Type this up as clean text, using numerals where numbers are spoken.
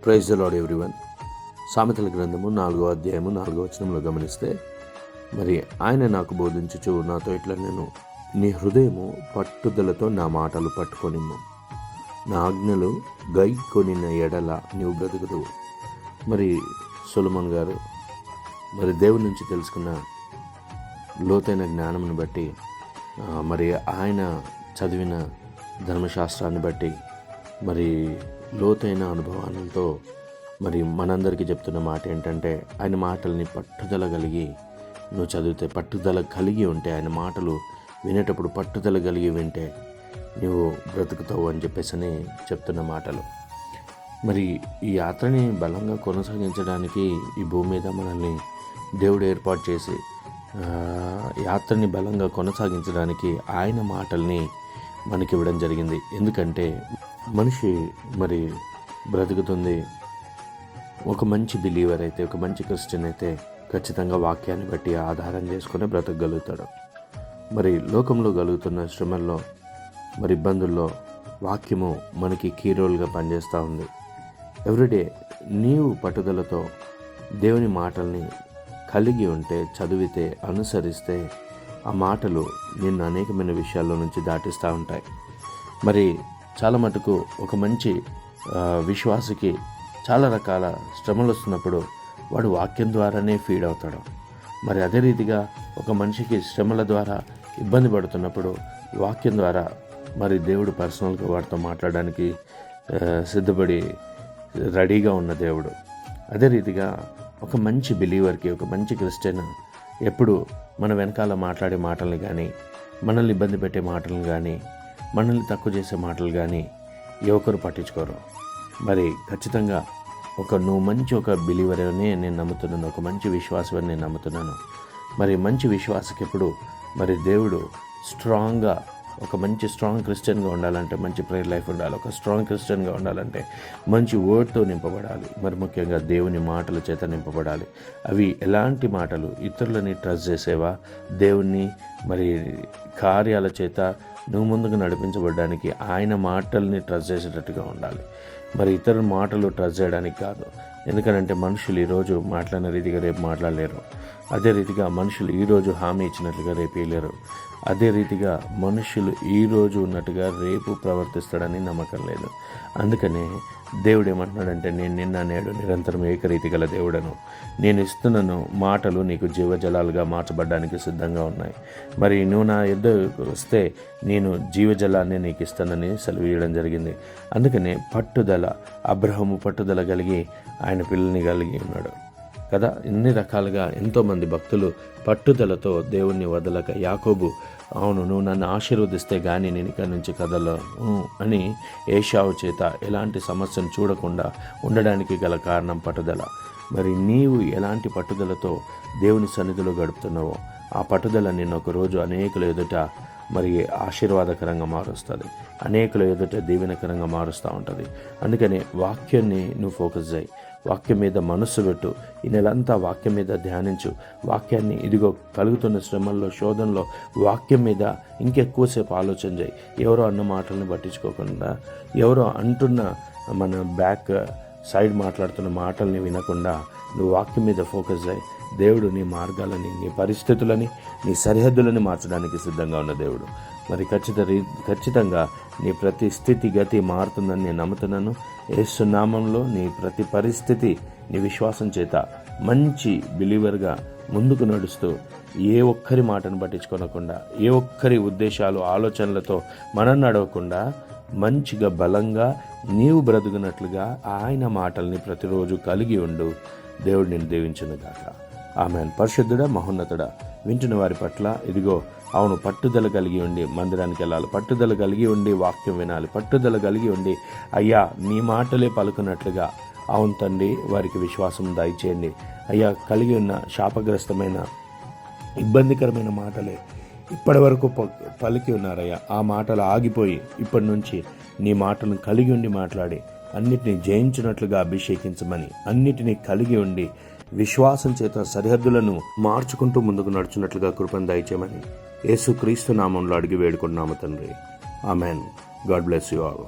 Praise the lord everyone. సామెతల గ్రంథము 4వ అధ్యాయము 4వ వచనంలో గమనిస్తే, మరి ఆయన నాకు బోధించుచు నాతో ఇట్లా, నేను నీ హృదయము పట్టుదలతో నా మాటలు పట్టుకొనిమ్ము, నా ఆజ్ఞలు గైకొనిన ఎడల నీవు బ్రతుకుదువు. మరి సొలొమోన్ గారు మరి దేవుని నుంచి తెలుసుకున్న లోతైన జ్ఞానమును బట్టి, మరి ఆయన చదివిన ధర్మశాస్త్రాన్ని బట్టి, మరి లోతైన అనుభవాలతో మరి మనందరికీ చెప్తున్న మాట ఏంటంటే, ఆయన మాటల్ని పట్టుదల కలిగి నువ్వు చదివితే, పట్టుదల కలిగి ఉంటే, ఆయన మాటలు వినేటప్పుడు పట్టుదల కలిగి వింటే నువ్వు బ్రతుకుతావు అని చెప్పేసి చెప్తున్న మాటలు. మరి ఈ యాత్రని బలంగా కొనసాగించడానికి ఈ భూమి మీద మనల్ని దేవుడు ఏర్పాటు చేసి యాత్రని బలంగా కొనసాగించడానికి ఆయన మాటల్ని మనకి ఇవ్వడం జరిగింది. ఎందుకంటే మనిషి మరి బ్రతుకుతుంది, ఒక మంచి బిలీవర్ అయితే, ఒక మంచి క్రిస్టియన్ అయితే ఖచ్చితంగా వాక్యాన్ని బట్టి ఆధారం చేసుకుని బ్రతకగలుగుతాడు. మరి లోకంలో కలుగుతున్న శ్రమల్లో, మరి ఇబ్బందుల్లో వాక్యము మనకి కీ రోల్గా పనిచేస్తూ ఉంది. ఎవ్రీడే నీవు పట్టుదలతో దేవుని మాటల్ని కలిగి ఉంటే, చదివితే, అనుసరిస్తే, ఆ మాటలు నిన్ను అనేకమైన విషయాల్లో నుంచి దాటిస్తూ ఉంటాయి. మరి చాలా మటుకు ఒక మంచి విశ్వాసికి చాలా రకాల శ్రమలు వస్తున్నప్పుడు వాడు వాక్యం ద్వారానే ఫీడ్ అవుతాడు. మరి అదే రీతిగా ఒక మనిషికి శ్రమల ద్వారా ఇబ్బంది పడుతున్నప్పుడు వాక్యం ద్వారా మరి దేవుడు పర్సనల్గా వాడితో మాట్లాడడానికి సిద్ధపడి రెడీగా ఉన్న దేవుడు. అదే రీతిగా ఒక మంచి బిలీవర్కి, ఒక మంచి క్రిస్టియన్ ఎప్పుడు మన వెనకాల మాట్లాడే మాటలు కానీ, మనల్ని ఇబ్బంది పెట్టే మాటలు కానీ, మనల్ని తక్కువ చేసే మాటలు కానీ ఎవరు పట్టించుకోరు. మరి ఖచ్చితంగా నువ్వు మంచి ఒక బిలీవర్ అని నేను నమ్ముతున్నాను, ఒక మంచి విశ్వాసం అని నేను నమ్ముతున్నాను. మరి మంచి విశ్వాసకి ఎప్పుడు మరి దేవుడు స్ట్రాంగ్గా, ఒక మంచి స్ట్రాంగ్ క్రిస్టియన్గా ఉండాలంటే మంచి ప్రేయర్ లైఫ్ ఉండాలి. ఒక స్ట్రాంగ్ క్రిస్టియన్గా ఉండాలంటే మంచి వర్డ్తో నింపబడాలి. మరి ముఖ్యంగా దేవుని మాటల చేత నింపబడాలి. అవి ఎలాంటి మాటలు? ఇతరులని ట్రస్ట్ చేసేవా? దేవుణ్ణి మరి కార్యాల చేత నువ్వు ముందుకు నడిపించబడడానికి ఆయన మాటల్ని ట్రస్ట్ చేసేటట్టుగా ఉండాలి. మరి ఇతరుల మాటలు ట్రస్ట్ చేయడానికి కాదు. ఎందుకంటే మనుషులు ఈరోజు మాట్లాడిన రీతిగా రేపు మాట్లాడలేరు. అదే రీతిగా మనుషులు ఈరోజు హామీ ఇచ్చినట్లుగా రేపు ఇవ్వలేరు. అదే రీతిగా మనుషులు ఈరోజు ఉన్నట్టుగా రేపు ప్రవర్తిస్తాడని నమ్మకం లేదు. అందుకనే దేవుడు ఏమంటున్నాడంటే, నేను నిన్న నేడు నిరంతరం ఏకరీతి గల దేవుడను, నేను ఇస్తున్నాను మాటలు నీకు జీవజలాలుగా మార్చబడడానికి సిద్ధంగా ఉన్నాయి. మరి నువ్వు నా యుద్ధ వస్తే నేను జీవజలాన్ని నీకు ఇస్తానని సెలవు ఇవ్వడం జరిగింది. అందుకనే పట్టుదల, అబ్రహాము పట్టుదల కలిగి ఆయన పిల్లల్ని కలిగి ఉన్నాడు కదా. ఇన్ని రకాలుగా ఎంతోమంది భక్తులు పట్టుదలతో దేవుణ్ణి వదలక, యాకోబు, అవును నువ్వు నన్ను ఆశీర్వదిస్తే కానీ నేను ఇక్కడి నుంచి కదలను అని ఏశావు చేత ఎలాంటి సమస్యను చూడకుండా ఉండడానికి గల కారణం పట్టుదల. మరి నీవు ఎలాంటి పట్టుదలతో దేవుని సన్నిధిలో గడుపుతున్నావో ఆ పట్టుదల నిన్ను ఒకరోజు అనేకుల ఎదుట మరి ఆశీర్వాదకరంగా మారుస్తుంది, అనేకుల ఎదుట దీవెనకరంగా మారుస్తూ ఉంటుంది. అందుకని వాక్యాన్ని నువ్వు ఫోకస్ చేయి, వాక్యం మీద మనస్సు పెట్టు. ఈ నెలంతా వాక్యం మీద ధ్యానించు. వాక్యాన్ని ఇదిగో కలుగుతున్న శ్రమల్లో, శోధనలో వాక్యం మీద ఇంకెక్కువసేపు ఆలోచన చేయి. ఎవరో అన్న మాటలను పట్టించుకోకుండా, ఎవరో అంటున్న మన బ్యాక్ సైడ్ మాట్లాడుతున్న మాటల్ని వినకుండా నువ్వు వాక్యం మీద ఫోకస్ చేయి. దేవుడు నీ మార్గాలని, నీ పరిస్థితులని, నీ సరిహద్దులని మార్చడానికి సిద్ధంగా ఉన్న దేవుడు. మరి ఖచ్చితంగా నీ ప్రతి స్థితి గతి మారుతుందని నేను నమ్ముతున్నాను. యేసు నామంలో నీ ప్రతి పరిస్థితి నీ విశ్వాసం చేత మంచి బిలీవర్గా ముందుకు నడుస్తూ, ఏ ఒక్కరి మాటను పట్టించుకోనకుండా, ఏ ఒక్కరి ఉద్దేశాలు ఆలోచనలతో మనం నడవకుండా మంచిగా బలంగా నీవు బ్రతుకున్నట్లుగా ఆయన మాటల్ని ప్రతిరోజు కలిగి ఉండు. దేవుడు నిన్ను దీవించును గాక. ఆమేన్. పరిశుద్ధుడా, మహోన్నతుడా, వింటున్న వారి పట్ల ఇదిగో అవును పట్టుదల కలిగి ఉండి మందిరానికి వెళ్ళాలి, పట్టుదల కలిగి ఉండి వాక్యం వినాలి, పట్టుదల కలిగి ఉండి అయ్యా నీ మాటలే పలుకున్నట్లుగా, అవును తండ్రి వారికి విశ్వాసం దయచేయండి. అయ్యా కలిగి ఉన్న శాపగ్రస్తమైన ఇబ్బందికరమైన మాటలే ఇప్పటి వరకు పలికి ఉన్నారయ్యా, ఆ మాటలు ఆగిపోయి ఇప్పటి నుంచి నీ మాటలను కలిగి ఉండి మాట్లాడి అన్నిటినీ జయించినట్లుగా అభిషేకించమని, అన్నిటినీ కలిగి ఉండి విశ్వాసం చేత సరిహద్దులను మార్చుకుంటూ ముందుకు నడుచున్నట్లుగా కృపను దయచేయమని యేసుక్రీస్తు నామంలో అడిగి వేడుకుంటున్నాము తండ్రి. Amen. God bless you all.